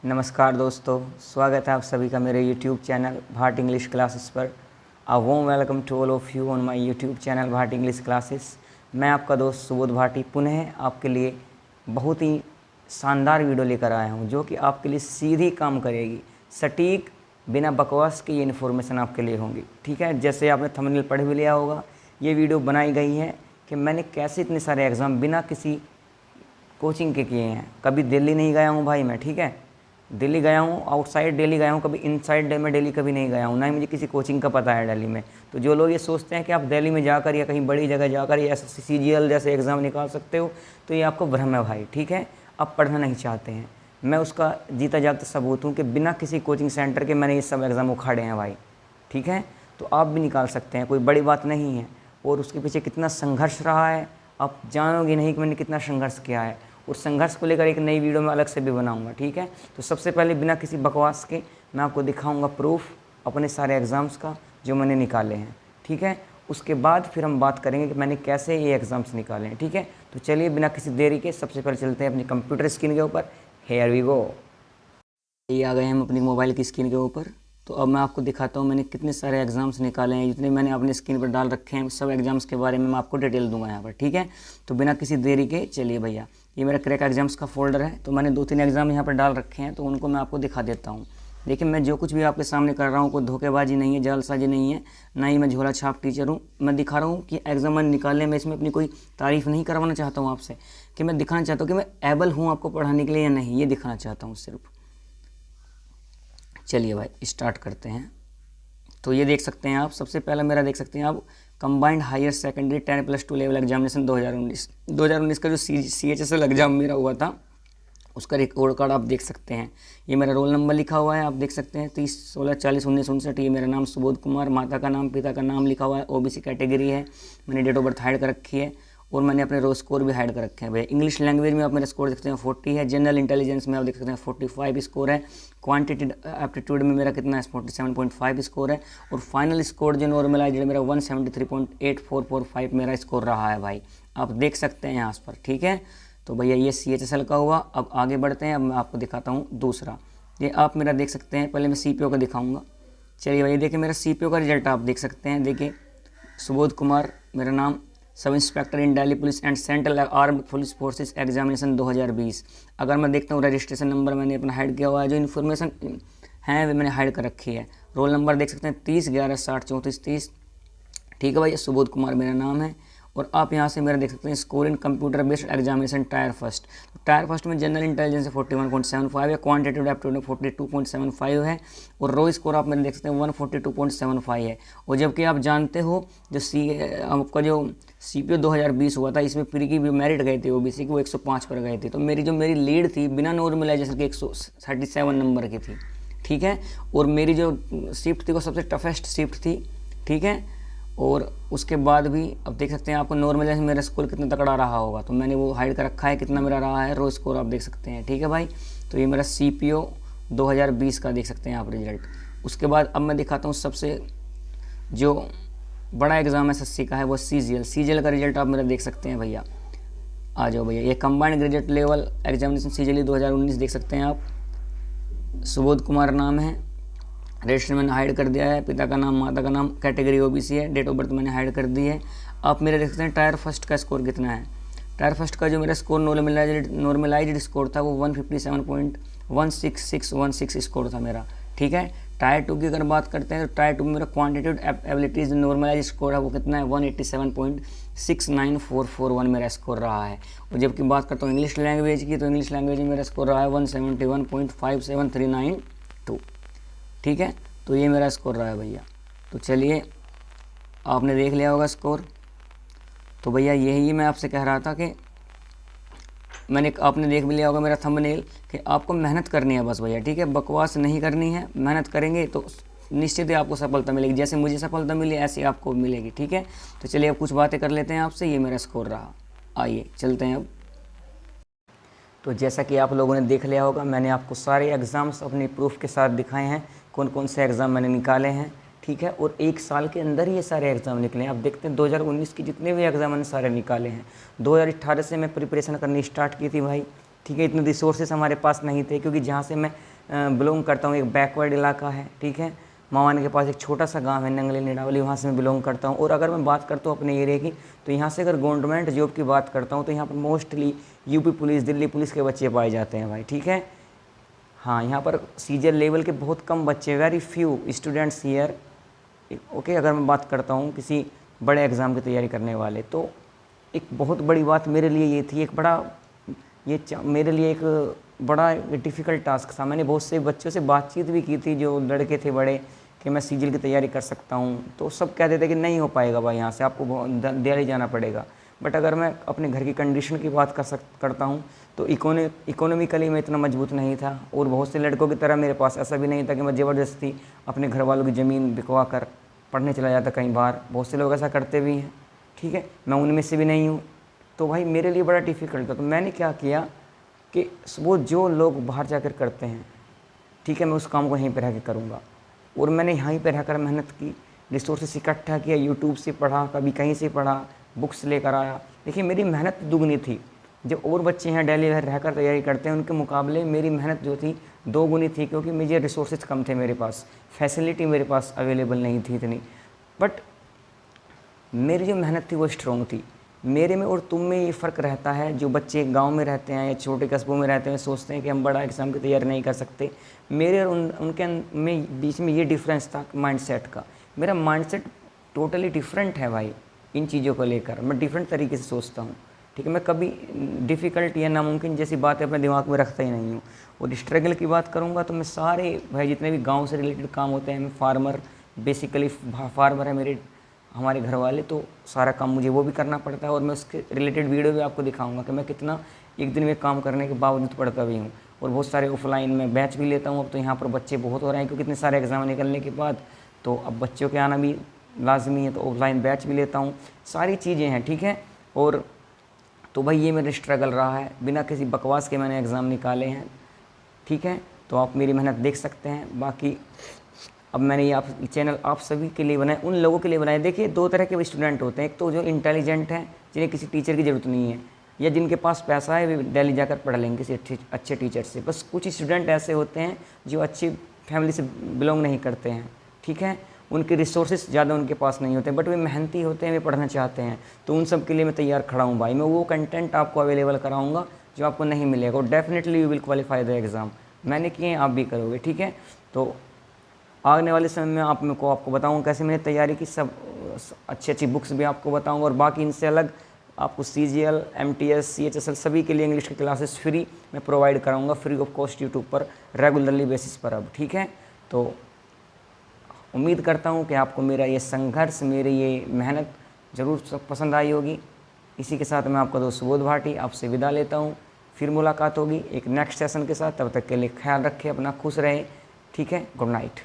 नमस्कार दोस्तों, स्वागत है आप सभी का मेरे YouTube channel Bhat English classes पर। A warm welcome to all of you on my YouTube channel Bhat English classes. मैं आपका दोस्त सुबोध भाटी पुनः आपके लिए बहुत ही शानदार वीडियो लेकर आया हूं, जो कि आपके लिए सीधी काम करेगी, सटीक, बिना बकवास के ये इन्फॉर्मेशन आपके लिए होंगी। ठीक है, जैसे आपने थंबनेल पढ़ भी लिया होगा, ये वीडियो बनाई गई है कि मैंने कैसे इतने सारे एग्ज़ाम बिना किसी कोचिंग के किए हैं। कभी दिल्ली नहीं गया हूँ भाई मैं, ठीक है, दिल्ली गया हूँ, आउटसाइड दिल्ली गया हूँ, कभी इनसाइड में दिल्ली कभी नहीं गया हूँ, ना ही मुझे किसी कोचिंग का पता है दिल्ली में। तो जो लोग ये सोचते हैं कि आप दिल्ली में जाकर या कहीं बड़ी जगह जाकर या CGL जैसे एग्ज़ाम निकाल सकते हो, तो ये आपको भ्रम है भाई। ठीक है, आप पढ़ना नहीं चाहते हैं। मैं उसका जीता जागता सबूत हूँ कि बिना किसी कोचिंग सेंटर के मैंने ये सब एग्ज़ाम उखाड़े हैं भाई। ठीक है, तो आप भी निकाल सकते हैं, कोई बड़ी बात नहीं है। और उसके पीछे कितना संघर्ष रहा है आप जानोगे नहीं कि मैंने कितना संघर्ष किया है। उस संघर्ष को लेकर एक नई वीडियो में अलग से भी बनाऊंगा। ठीक है, तो सबसे पहले बिना किसी बकवास के मैं आपको दिखाऊंगा प्रूफ अपने सारे एग्ज़ाम्स का जो मैंने निकाले हैं। ठीक है, उसके बाद फिर हम बात करेंगे कि मैंने कैसे ये एग्ज़ाम्स निकाले हैं। ठीक है, तो चलिए बिना किसी देरी के सबसे पहले चलते हैं अपनी कंप्यूटर स्क्रीन के ऊपर। Here we go. ये आ गए हम अपनी मोबाइल की स्क्रीन के ऊपर। तो अब मैं आपको दिखाता हूँ मैंने कितने सारे एग्ज़ाम्स निकाले हैं, जितने मैंने अपने स्क्रीन पर डाल रखे हैं। सब एग्ज़ाम्स के बारे में मैं आपको डिटेल दूंगा यहाँ पर। ठीक है, तो बिना किसी देरी के चलिए भैया, ये मेरा क्रैक एग्ज़ाम्स का फोल्डर है। तो मैंने 2-3 एग्ज़ाम यहाँ पर डाल रखे हैं, तो उनको मैं आपको दिखा देता हूँ। देखिए, मैं जो कुछ भी आपके सामने कर रहा हूँ कोई धोखेबाजी नहीं है, जालसाजी नहीं है, ना ही मैं झोला छाप टीचर हूँ। मैं दिखा रहा हूँ कि एग्ज़ाम मैंने निकाले। मैं इसमें अपनी कोई तारीफ़ नहीं करवाना चाहता हूँ आपसे, कि मैं दिखाना चाहता हूँ कि मैं एबल हूँ आपको पढ़ाने के लिए या नहीं, ये दिखाना चाहता हूँ सिर्फ। चलिए भाई स्टार्ट करते हैं। तो ये देख सकते हैं आप, सबसे पहला मेरा देख सकते हैं आप, combined higher secondary 10+2 level examination 2019 का जो CHSL एग्ज़ाम मेरा हुआ था, उसका रिकॉर्ड कार्ड आप देख सकते हैं। ये मेरा रोल नंबर लिखा हुआ है, आप देख सकते हैं 30 16 40 19 59। ये मेरा नाम सुबोध कुमार, माता का नाम पिता का नाम लिखा हुआ है, OBC कैटेगरी है, मैंने डेट ऑफ बर्थ हाइड कर रखी है, और मैंने अपने रो स्कोर भी हाइड कर रखे हैं भैया। इंग्लिश लैंग्वेज में आप मेरा स्कोर देख सकते हैं 40 है, जनरल इंटेलिजेंस में आप देख सकते हैं 45 स्कोर है, क्वांटिटी एप्टीट्यूड में मेरा कितना है 47.5 स्कोर है, और फाइनल स्कोर जो नॉर्मलाइज्ड मेरा 173.8445 मेरा स्कोर रहा है भाई, आप देख सकते हैं यहाँ पर। ठीक है, तो भैया ये CHSL का हुआ। अब आगे बढ़ते हैं, अब मैं आपको दिखाता हूँ दूसरा। ये आप मेरा देख सकते हैं, पहले मैं CPO का दिखाऊँगा। चलिए भाई, देखिए मेरा CPO का रिजल्ट आप देख सकते हैं। देखिए, सुबोध कुमार मेरा नाम, sub inspector in Delhi police and central armed police forces examination 2020। अगर मैं देखता हूँ रजिस्ट्रेशन नंबर मैंने अपना हाइड किया हुआ है, जो इन्फॉर्मेशन है वो मैंने हाइड कर रखी है। रोल नंबर देख सकते हैं 30 11 60 34 30। ठीक है भाई, सुबोध कुमार मेरा नाम है। और आप यहाँ से मेरा देख सकते हैं score in computer based examination tyre first. तो टायर फर्स्ट में जनरल इंटेलिजेंस 41.75 है, क्वांटिटेटिव एप्टीट्यूड 42.75 है, और रो स्कोर आप मेरे देख सकते हैं 142.75 है। और जबकि आप जानते हो जो आपका जो CPO 2020 हुआ था, इसमें प्री की भी मेरिट गए थे OBC की, वो 105 पर गए थे। तो मेरी लीड थी बिना नॉर्मलाइजेशन के 137 नंबर की थी। ठीक है, और मेरी जो शिफ्ट थी वो सबसे टफेस्ट शिफ्ट थी। ठीक है, और उसके बाद भी अब देख सकते हैं आपको नॉर्मलाइजेशन मेरा स्कोर कितना तगड़ा रहा होगा, तो मैंने वो हाइड कर रखा है कितना मेरा रहा है, रो स्कोर आप देख सकते हैं। ठीक है भाई, तो ये मेरा CPO 2020 का देख सकते हैं आप रिजल्ट। उसके बाद अब मैं दिखाता हूँ सबसे जो बड़ा एग्ज़ाम SSC का है, वो CGL का रिजल्ट आप मेरा देख सकते हैं भैया। आ जाओ भैया, ये combined graduate level examination CGL 2019 देख सकते हैं आप। सुबोध कुमार नाम है, रजिस्टर मैंने हाइड कर दिया है, पिता का नाम माता का नाम, कैटेगरी OBC है, डेट ऑफ बर्थ मैंने हाइड कर दी है। आप मेरे देख सकते हैं टायर फर्स्ट का स्कोर कितना है। टायर फर्स्ट का जो मेरा स्कोर नॉर्मलाइज्ड स्कोर था वो 157.16616 स्कोर था मेरा। ठीक है, टायर 2 की अगर बात करते हैं तो टायर 2 में मेरा क्वांटिटेटिव एबिलिटीज नॉर्मलाइज स्कोर है वो कितना है 187.69441 मेरा स्कोर रहा है। और जबकि बात करता हूँ इंग्लिश लैंग्वेज की, तो इंग्लिश लैंग्वेज में मेरा स्कोर रहा है 171.57392। ठीक है, तो ये मेरा स्कोर रहा है भैया। तो चलिए, आपने देख लिया होगा स्कोर। तो भैया यही मैं आपसे कह रहा था कि आपने देख भी लिया होगा मेरा थंबनेल, कि आपको मेहनत करनी है बस भैया। ठीक है, बकवास नहीं करनी है, मेहनत करेंगे तो निश्चित ही आपको सफलता मिलेगी। जैसे मुझे सफलता मिली ऐसे आपको मिलेगी। ठीक है, तो चलिए अब कुछ बातें कर लेते हैं आपसे। ये मेरा स्कोर रहा, आइए चलते हैं अब। तो जैसा कि आप लोगों ने देख लिया होगा, मैंने आपको सारे एग्ज़ाम्स अपने प्रूफ के साथ दिखाए हैं, कौन कौन से एग्ज़ाम मैंने निकाले हैं। ठीक है, और एक साल के अंदर ही ये सारे एग्ज़ाम निकले हैं। आप देखते हैं 2019 की जितने भी एग्ज़ाम मैंने सारे निकाले हैं। 2018 से मैं प्रिपरेशन करनी स्टार्ट की थी भाई, ठीक है। इतने रिसोर्सेस हमारे पास नहीं थे, क्योंकि जहाँ से मैं बिलोंग करता हूँ एक बैकवर्ड इलाका है, ठीक है। मावान के पास एक छोटा सा गांव है नंगली निडावली, वहाँ से मैं बिलोंग करता हूँ। और अगर मैं बात करता हूँ अपने एरिया की, तो यहाँ से अगर गवर्नमेंट जॉब की बात करता हूँ तो यहाँ पर mostly UP police, Delhi police के बच्चे पाए जाते हैं भाई, ठीक है। हाँ, यहाँ पर सीजर लेवल के बहुत कम बच्चे, very few students here, okay. अगर मैं बात करता हूँ किसी बड़े एग्ज़ाम की तैयारी करने वाले, तो एक बहुत बड़ी बात मेरे लिए ये थी, एक बड़ा मेरे लिए एक बड़ा डिफ़िकल्ट टास्क था। मैंने बहुत से बच्चों से बातचीत भी की थी जो लड़के थे बड़े, कि मैं सीजीएल की तैयारी कर सकता हूँ, तो सब कहते थे कि नहीं हो पाएगा भाई, यहाँ से आपको दिल्ली जाना पड़ेगा। बट अगर मैं अपने घर की कंडीशन की बात करता हूँ, तो इकोनॉमिकली मैं इतना मजबूत नहीं था, और बहुत से लड़कों की तरह मेरे पास ऐसा भी नहीं था कि मैं ज़बरदस्ती अपने घर वालों की ज़मीन बिकवा कर पढ़ने चला जाता कई बार। बहुत से लोग ऐसा करते भी हैं, ठीक है, मैं उनमें से भी नहीं हूँ। तो भाई मेरे लिए बड़ा डिफ़िकल्ट था। तो मैंने क्या किया कि वो जो लोग बाहर जाकर करते हैं, ठीक है, मैं उस काम को यहीं पर रह कर करूँगा। और मैंने यहीं पर रहकर मेहनत की, रिसोर्सेस इकट्ठा किया, यूट्यूब से पढ़ा, कभी कहीं से पढ़ा, बुक्स लेकर आया। देखिए मेरी मेहनत दुगनी थी। जब और बच्चे हैं दिल्ली रहकर तैयारी करते हैं, उनके मुकाबले मेरी मेहनत जो थी दोगुनी थी, क्योंकि मुझे रिसोर्सेज कम थे, मेरे पास फैसिलिटी मेरे पास अवेलेबल नहीं थी इतनी। बट मेरी जो मेहनत थी वो स्ट्रॉन्ग थी। मेरे में और तुम में ये फ़र्क रहता है। जो बच्चे गांव में रहते हैं या छोटे कस्बों में रहते हैं, सोचते हैं कि हम बड़ा एग्ज़ाम की तैयारी नहीं कर सकते। मेरे और उनके में बीच में ये डिफरेंस था माइंडसेट का। मेरा माइंडसेट टोटली डिफरेंट है भाई, इन चीज़ों को लेकर मैं डिफरेंट तरीके से सोचता हूँ, ठीक है। मैं कभी डिफ़िकल्ट या नामुमकिन जैसी बातें अपने दिमाग में रखता ही नहीं हूँ। और स्ट्रगल की बात करूँगा तो मैं सारे भाई जितने भी गाँव से रिलेटेड काम होते हैं, मैं फार्मर, बेसिकली फार्मर है मेरे हमारे घर वाले, तो सारा काम मुझे वो भी करना पड़ता है। और मैं उसके रिलेटेड वीडियो भी आपको दिखाऊंगा कि मैं कितना एक दिन में काम करने के बावजूद पढ़ता भी हूँ। और बहुत सारे ऑफलाइन में बैच भी लेता हूँ। अब तो यहाँ पर बच्चे बहुत हो रहे हैं, क्योंकि इतने सारे एग्ज़ाम निकलने के बाद तो अब बच्चों के आना भी लाजमी है, तो ऑफलाइन बैच भी लेता हूँ, सारी चीज़ें हैं, ठीक है। और तो भाई ये मेरा स्ट्रगल रहा है, बिना किसी बकवास के मैंने एग्ज़ाम निकाले हैं, ठीक है। तो आप मेरी मेहनत देख सकते हैं। बाकी अब मैंने ये चैनल आप सभी के लिए बनाया, उन लोगों के लिए बनाया। देखिए दो तरह के स्टूडेंट होते हैं, एक तो जो इंटेलिजेंट हैं, जिन्हें किसी टीचर की ज़रूरत नहीं है, या जिनके पास पैसा है वे दिल्ली जाकर पढ़ लेंगे किसी अच्छे टीचर से। बस कुछ स्टूडेंट ऐसे होते हैं जो अच्छी फैमिली से बिलोंग नहीं करते हैं, ठीक है, उनके रिसोर्सेज ज़्यादा उनके पास नहीं होते, बट वे मेहनती होते हैं, वे पढ़ना चाहते हैं। तो उन सब के लिए मैं तैयार खड़ा हूँ भाई। मैं वो कंटेंट आपको अवेलेबल कराऊँगा जो आपको नहीं मिलेगा, और definitely you will qualify the exam. मैंने किए हैं, आप भी करोगे, ठीक है। तो आने वाले समय में आपको बताऊँगा कैसे मैंने तैयारी की, सब अच्छी बुक्स भी आपको बताऊँगा। और बाकी इनसे अलग आपको CGL, MTS, CHSL सभी के लिए इंग्लिश की क्लासेस फ्री मैं प्रोवाइड कराऊँगा, फ्री ऑफ कॉस्ट यूट्यूब पर रेगुलरली बेसिस पर अब, ठीक है। तो उम्मीद करता हूँ कि आपको मेरा ये संघर्ष, मेरी ये मेहनत ज़रूर पसंद आई होगी। इसी के साथ मैं आपका दोस्त सुबोध भाटी आपसे विदा लेता हूँ। फिर मुलाकात होगी एक नेक्स्ट सेशन के साथ। तब तक के लिए ख्याल रखें अपना, खुश रहें, ठीक है। Good night.